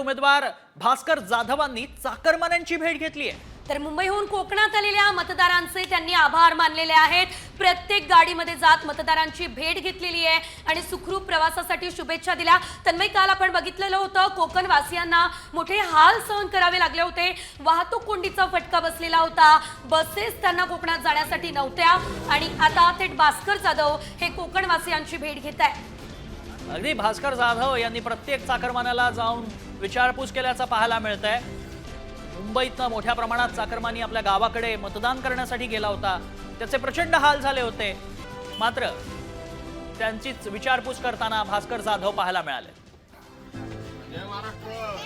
उमेदवार भास्कर जाधवांनी चाकरमान्यांची भेट घेतली आहे। तर मुंबईहून कोकणात आलेल्या मतदारांचे त्यांनी आभार मानलेले आहेत। प्रत्येक गाडीमध्ये जात मतदारांची भेट घेतलेली आहे आणि सुखरूप प्रवासासाठी शुभेच्छा दिल्या। तन्मय, काल आपण बघितलेलं होतं कोकणवासियांना मोठे हाल सहन करावे लागले होते। वाहतूक कोंडीचा फटका बसलेला होता, बसेस त्यांना कोकणात जाण्यासाठी नव्हत्या आणि आता थेट भास्कर जाधव हे कोकणवासियांची भेट घेत आहेत। अगदी भास्कर जाधव यांनी प्रत्येक चाकरमान्याला जाऊन विचारपूस केल्याचं पाहायला मिळतंय। मुंबईतनं मोठ्या प्रमाणात चाकरमानी आपल्या गावाकडे मतदान करण्यासाठी गेला होता, त्याचे प्रचंड हाल झाले होते, मात्र त्यांचीच विचारपूस करताना भास्कर जाधव पाहायला मिळाले। जय महाराष्ट्र।